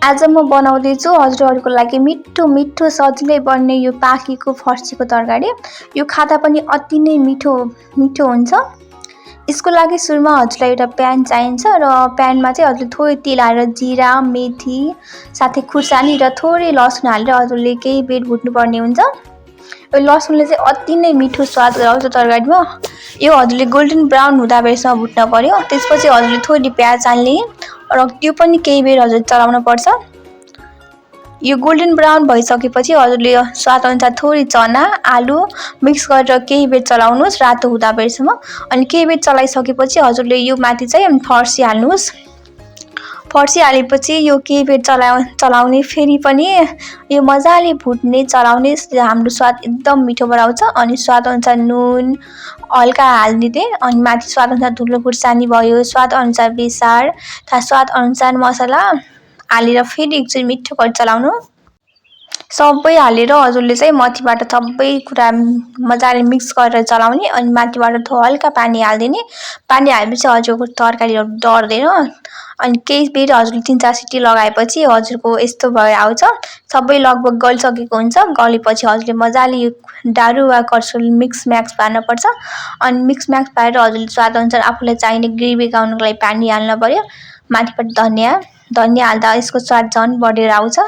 आज म बनाउँदैछु हजुरहरूको लागि मिठो मिठो सजिलै बन्ने यो पाकेको फर्सीको तरकारी। यो खाँदा पनि अति नै मिठो मिठो हुन्छ। यसको लागि सुरुमा हजुरलाई एउटा प्यान चाहिन्छ र प्यानमा चाहिँ हजुरले थोरै तेल हालेर जिरा, मेथी, साथै खुर्सानी र थोरै लसुन हालेर हजुरले केही बेर भुट्नुपर्ने हुन्छ। यो लसुनले चाहिँ अति नै मिठो स्वाद गराउँछ तरकारीमा। यो हजुरले गोल्डन ब्राउन हुँदा बेरसम्म भुट्न पर्यो। त्यसपछि हजुरले थोरै प्याज हाल्ने र त्यो पनि केही बेर हजुरले चलाउन पर्छ। यो गोल्डन ब्राउन भइसकेपछि हजुरले स्वादअनुसार थोरै चना, आलु मिक्स गरेर केही बेर चलाउनुहोस् रातो हुँदा बेरसम्म। अनि केही बेर चलाइसकेपछि हजुरले यो माथि चाहिँ फर्सी हाल्नुहोस्। फर्सी हालेपछि यो केही बेर चलाउने फेरि पनि यो मजाले भुट्ने चलाउने हाम्रो स्वाद एकदम मिठो बनाउँछ। अनि स्वादअनुसार नुन हल्का हालिदिने अनि माथि स्वादअनुसार धुलो खुर्सानी भयो, स्वादअनुसार बेसार, स्वादअनुसार मसला हालेर फेरि एकचोटि मिठो गरी चलाउनु। सबै हालेर हजुरले चाहिँ माथिबाट सबै कुरा मजाले मिक्स गरेर चलाउने अनि माथिबाट हल्का पानी हालिदिने। पानी हालेपछि हजुरको तरकारीहरू डढ्दैन। अनि केही बेर हजुरले 3-4 सिटी लगाएपछि हजुरको यस्तो भएर आउँछ। सबै लगभग गलिसकेको हुन्छ। गलेपछि हजुरले मजाले यो डाडु वा करछुल मिक्स म्याक्स पार्नुपर्छ। अनि मिक्स म्याक्स पारेर हजुरले स्वादअनुसार आफूलाई चाहिने ग्रेभी गाउनको लागि पानी हाल्न पर्यो। माथिबाट धनिया हाल्दा यसको स्वाद झन् बढेर आउँछ।